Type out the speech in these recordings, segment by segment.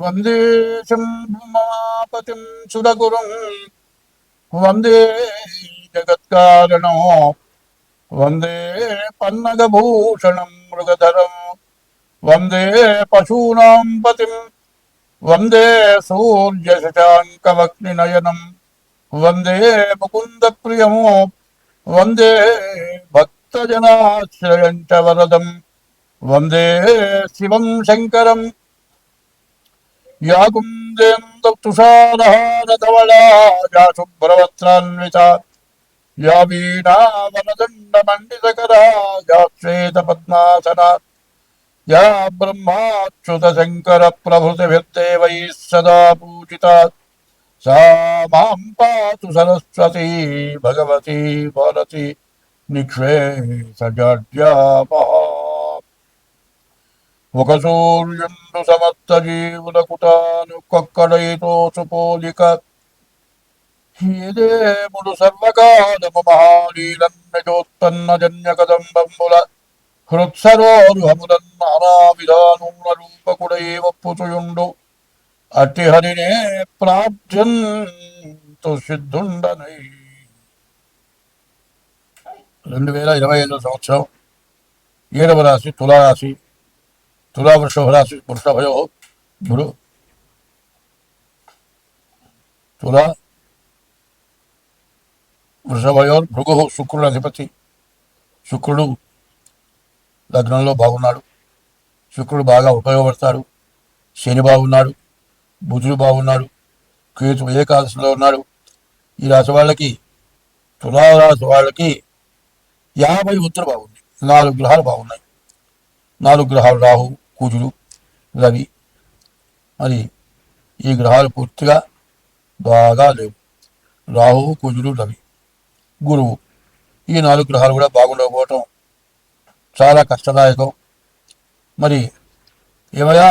వందే శంభుమాపతిం సురగురుం వందే జగత్కారణం వందే పన్నగభూషణం మృగధరం వందే పశూనాం పతిం వందే సూర్యశశాంకవక్నినయనం వందే ముకుందప్రియం వందే భక్తజనాశ్రయం చ వరదం వందే శివం శంకరం या कुन्देन्दुतुषारहारधवला या शुभ्रवस्त्रान्विता या वीणावनदण्डमण्डितकरा या श्वेतपद्मासना या ब्रह्माच्युतशङ्करप्रभृतिभिर्देवैः सदा पूजिता सा मां पातु सरस्वती भगवती भारती निःश्रेषजाड्यापहा ఒక సూర్యుండు సమస్త జీవులకు తాను కొక్కడైతో పోలిక ఏదేముడు సర్వకాలము మహాలీలన్నజోత్పన్న జన్య కదంబంబుల హృత్సరోరుహములన్ నానావిధానముల రూపకుడై ఒప్పుచుయుండు అట్టి హరినే ప్రార్థ్యంతు సిద్ధుండనై. 2025 సంవత్సరం 7వ రాశి తులారాశి. तुला वृषभ राशि वृषभयो गुरु तुला వృషభయోర్ భృగు శుక్రుడు అధిపతి. శుక్రుడు లగ్నంలో బాగున్నాడు. శుక్రుడు బాగా ఉపయోగపడతాడు. శని బాగున్నాడు. బుధుడు బాగున్నాడు. కేతు ఏకాదశిలో ఉన్నాడు. ఈ రాశి వాళ్ళకి తులారాశి వాళ్ళకి 50 ఉత్తర బాగుంది. 4 గ్రహాలు బాగున్నాయి. 4 గ్రహాలు రాహు, కుజుడు, రవి. మరి ఈ గ్రహాలు పూర్తిగా బాగా లేవు. రాహువు, కుజుడు, రవి, గురువు, ఈ 4 గ్రహాలు కూడా బాగుండకపోవటం చాలా కష్టదాయకం. మరి ఏమయ్యా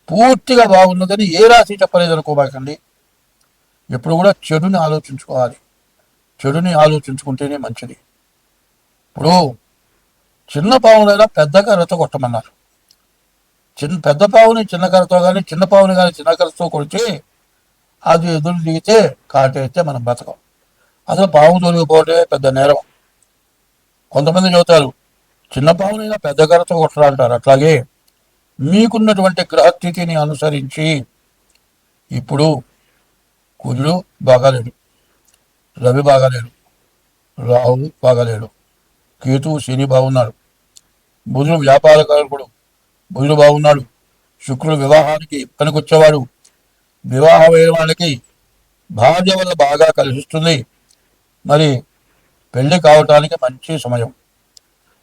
పూర్తిగా బాగున్నదని ఏ రాశి చెప్పలేదు అనుకోబాకండి. ఎప్పుడు కూడా చెడుని ఆలోచించుకోవాలి. చెడుని ఆలోచించుకుంటేనే మంచిది. ఇప్పుడు చిన్న పావునైనా పెద్ద కర్రతో కొట్టమన్నారు. పెద్ద పావుని చిన్న కర్రతో కానీ చిన్న పావుని కానీ చిన్న కర్రతో కొడితే అది ఎదురు దిగితే కాటేస్తే మనం బతకం. అసలు పావు తొలగిపోవటమే పెద్ద నేరం. కొంతమంది చెబుతారు చిన్న పావునైనా పెద్ద కర్రతో కొట్టరంటారు. అట్లాగే మీకున్నటువంటి గ్రహస్థితిని అనుసరించి ఇప్పుడు కుజుడు బాగాలేడు, రవి బాగాలేడు, రాహు బాగాలేడు, కేతువు శని బాగున్నాడు, బుధుడు వ్యాపారకారకుడు బుధుడు బాగున్నాడు, శుక్రుడు వివాహానికి పనికొచ్చేవాడు. వివాహం అయిన వాళ్ళకి భార్య వల్ల బాగా కలిసిస్తుంది. మరి పెళ్లి కావటానికి మంచి సమయం.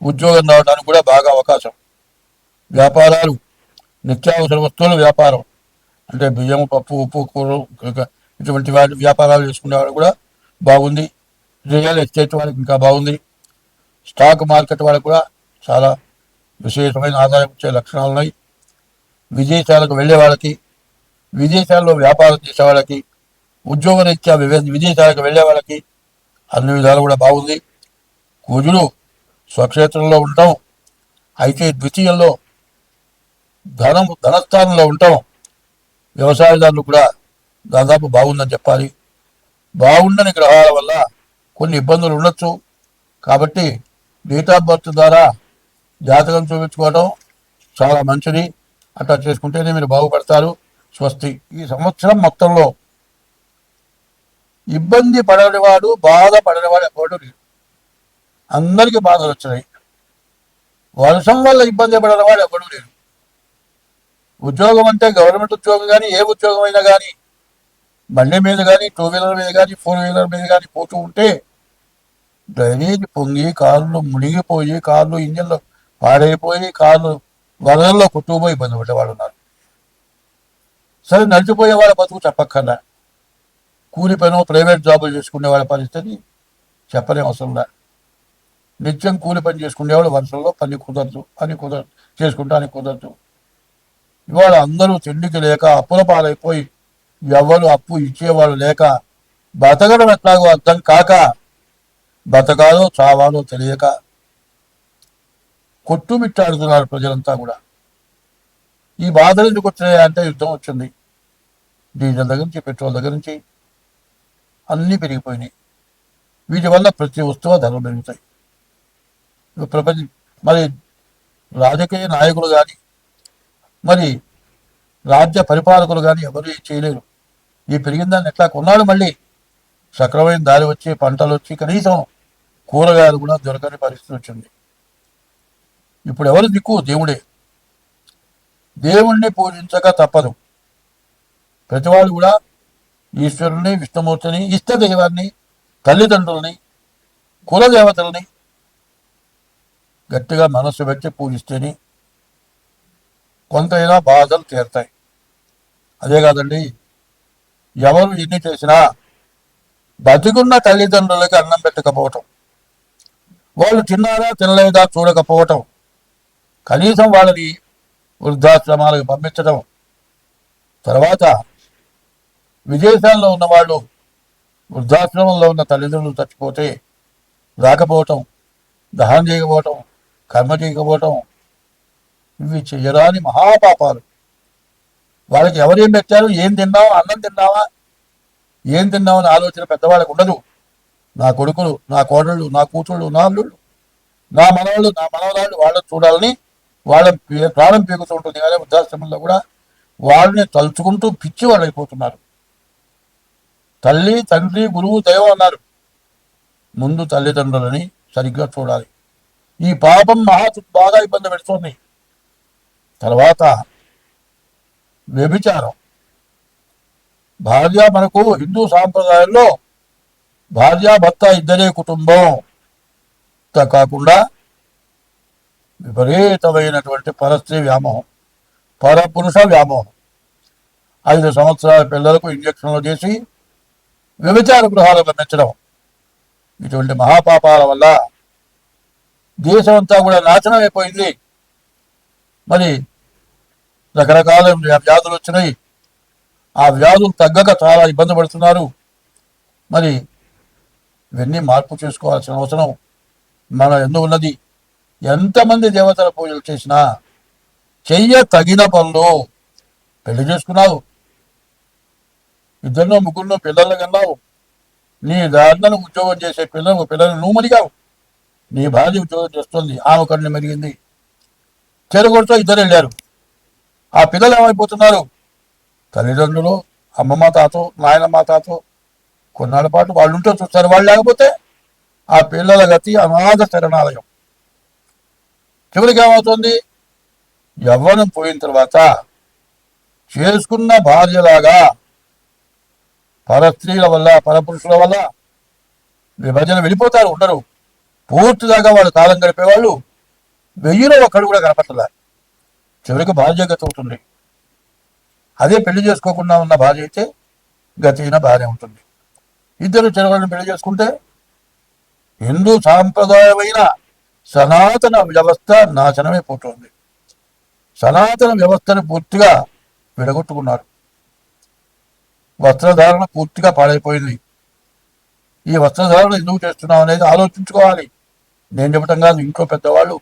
ఉద్యోగం రావడానికి కూడా బాగా అవకాశం. వ్యాపారాలు, నిత్యావసర వస్తువుల వ్యాపారం అంటే బియ్యం, పప్పు, ఉప్పు, కూర ఇటువంటి వాటి వ్యాపారాలు చేసుకునే వాళ్ళు కూడా బాగుంది. రియల్ ఎస్టేట్ వాళ్ళకి ఇంకా బాగుంది. స్టాక్ మార్కెట్ వాళ్ళకు కూడా చాలా విశేషమైన ఆదాయం వచ్చే లక్షణాలు ఉన్నాయి. విదేశాలకు వెళ్ళే వాళ్ళకి, విదేశాల్లో వ్యాపారం చేసే వాళ్ళకి, ఉద్యోగరీత్యా విదేశాలకు వెళ్ళే వాళ్ళకి అన్ని విధాలు కూడా బాగుంది. కుజుడు స్వక్షేత్రంలో ఉండటం, అయితే ద్వితీయంలో ధనస్థానంలో ఉండటం వ్యవసాయదారులు కూడా దాదాపు బాగుందని చెప్పాలి. బాగుండని గ్రహాల వల్ల కొన్ని ఇబ్బందులు ఉండొచ్చు. కాబట్టి డేట్ ఆఫ్ బర్త్ ద్వారా జాతకం చూపించుకోవడం చాలా మంచిది. అట్లా చేసుకుంటేనే మీరు బాగుపడతారు. స్వస్తి. ఈ సంవత్సరం మొత్తంలో ఇబ్బంది పడనివాడు, బాధపడనివాడు ఎవడు లేడు. అందరికీ బాధలు వచ్చినాయి. వర్షం వల్ల ఇబ్బంది పడనివాడు ఎవడు లేడు. ఉద్యోగం అంటే గవర్నమెంట్ ఉద్యోగం కానీ ఏ ఉద్యోగం అయినా కానీ బండి మీద కానీ, 2 వీలర్ మీద కానీ, 4 వీలర్ మీద కానీ పోతూ ఉంటే డ్రైనేజ్ పొంగి కార్లు మునిగిపోయి, కార్లు ఇంజన్లు పాడైపోయి, కార్లు వరదల్లో కొట్టుకుపోయి ఇబ్బంది పడేవాళ్ళు ఉన్నారు. సరే నడిచిపోయే వాళ్ళ బతుకు చెప్పక్కర్లా. కూలి పనో ప్రైవేట్ జాబులు చేసుకునే వాళ్ళ పరిస్థితి చెప్పలేం అవసరంలా. నిత్యం కూలి పని చేసుకునేవాళ్ళు వర్షంలో పని కుదరదు చేసుకుంటానికి కుదరదు. ఇవాళ అందరూ తిండికి లేక అప్పుల పాలైపోయి ఎవరు అప్పు ఇచ్చేవాళ్ళు లేక బతకడం ఎట్లాగో అర్థం కాక బతకాలో చావాలో తెలియక కొట్టుమిట్టాడుతున్నారు ప్రజలంతా కూడా. ఈ బాధలు ఎందుకు వచ్చాయి అంటే యుద్ధం వచ్చింది. డీజిల్ దగ్గర నుంచి పెట్రోల్ దగ్గర నుంచి అన్నీ పెరిగిపోయినాయి. వీటి వల్ల ప్రతి వస్తువు ధరలు పెరుగుతాయి. ప్రపంచ మరి రాజకీయ నాయకులు కానీ మరి రాజ్య పరిపాలకులు కానీ ఎవరు చేయలేరు. ఈ పెరిగిన దాన్ని ఎట్లా కొన్నాడు? మళ్ళీ సక్రమైన దారి వచ్చి పంటలు వచ్చి కనీసం కూరగాయలు కూడా దొరకని పరిస్థితి వచ్చింది. ఇప్పుడు ఎవరు దిక్కు? దేవుడే. దేవుణ్ణి పూజించక తప్పదు. ప్రతివాళ్ళు కూడా ఈశ్వరుని, విష్ణుమూర్తిని, ఇష్ట దైవాన్ని, తల్లిదండ్రులని, కులదేవతలని గట్టిగా మనస్సు పెట్టి పూజిస్తేనే కొంతైనా బాధలు తీరుతాయి. అదే కాదండి, ఎవరు ఎన్ని చేసినా బతికున్న తల్లిదండ్రులకి అన్నం పెట్టకపోవటం, వాళ్ళు తిన్నారా తినలేదా చూడకపోవటం, కనీసం వాళ్ళని వృద్ధాశ్రమాలకు పంపించడం, తర్వాత విదేశాల్లో ఉన్నవాళ్ళు వృద్ధాశ్రమంలో ఉన్న తల్లిదండ్రులు చచ్చిపోతే రాకపోవటం, దహనం చేయకపోవటం, కర్మ చేయకపోవటం, ఇవి చేయరాని మహాపాపాలు. వాళ్ళకి ఎవరేం పెట్టారు? ఏం తిన్నావా? అన్నం తిన్నావా? ఏం తిన్నామని ఆలోచన పెద్దవాళ్ళకు ఉండదు. నా కొడుకులు, నా కోడళ్ళు, నా కూతుళ్ళు, నా అల్లుళ్ళు, నా మనవాళ్ళు, నా మనవరాళ్ళు వాళ్ళని చూడాలని వాళ్ళ ప్రాణం పీకుతూ ఉంటుంది. కానీ వృద్ధాశ్రమంలో కూడా వాళ్ళని తలుచుకుంటూ పిచ్చి వాళ్ళు అయిపోతున్నారు. తల్లి, తండ్రి, గురువు, దైవం అన్నారు. ముందు తల్లిదండ్రులని సరిగ్గా చూడాలి. ఈ పాపం బాగా ఇబ్బంది పెడుతుంది. తర్వాత వ్యభిచారం. భార్య, మనకు హిందూ సాంప్రదాయంలో భార్యాభర్త ఇద్దరే కుటుంబం కాకుండా విపరీతమైనటువంటి పరస్త్రీ వ్యామోహం, పరపురుష వ్యామోహం. 5 సంవత్సరాల పిల్లలకు ఇంజక్షన్లు చేసి వ్యభిచార గృహాలకు పంపించడం, ఇటువంటి మహాపాపాల వల్ల దేశం అంతా కూడా నాశనం అయిపోయింది. మరి రకరకాల వ్యాధులు వచ్చినాయి. ఆ వ్యాధులు తగ్గక చాలా ఇబ్బంది పడుతున్నారు. మరి ఇవన్నీ మార్పు చేసుకోవాల్సిన అవసరం మన ఎందుకు ఉన్నది. ఎంతమంది దేవతల పూజలు చేసినా చెయ్య తగిన పనులు. పెళ్లి చేసుకున్నావు, 2 3 పిల్లలు కన్నావు, నీ దారిని ఉద్యోగం చేసే పిల్లలు నువ్వు మరిగావు, నీ భార్య ఉద్యోగం చేస్తుంది, ఆమె కన్ను మెరిగింది, చెరుగొడుతో 2 వెళ్ళారు. ఆ పిల్లలు ఏమైపోతున్నారు? తల్లిదండ్రులు, అమ్మమ్మ తాతో, నాయనమ్మ తాతో కొన్నాళ్ళ పాటు వాళ్ళు ఉంటే చూస్తారు. వాళ్ళు లేకపోతే ఆ పిల్లల గతి అనాథ శరణాలయం. చివరికి ఏమవుతుంది? యవ్వనం పోయిన తర్వాత చేసుకున్న భార్యలాగా పరస్త్రీల వల్ల, పరపురుషుల వల్ల విభజన వెళ్ళిపోతారు. ఉండరు. పూర్తిదాకా వాళ్ళు కాలం గడిపేవాళ్ళు 1000లో ఒక్కడు కూడా కనపట్టలే. చివరికి భార్య గతి అవుతుంది. అదే పెళ్లి చేసుకోకుండా ఉన్న భార్య అయితే గతిన భార్య ఉంటుంది. ఇద్దరు చెరవలను పెళ్లి చేసుకుంటే హిందూ సాంప్రదాయమైన సనాతన వ్యవస్థ నాశనమైపోతుంది. సనాతన వ్యవస్థను పూర్తిగా విడగొట్టుకున్నారు. వస్త్రధారణ పూర్తిగా పాడైపోయింది. ఈ వస్త్రధారణ ఎందుకు చేస్తున్నాం అనేది ఆలోచించుకోవాలి. నేను చెప్పటం కాదు, ఇంట్లో పెద్దవాళ్ళు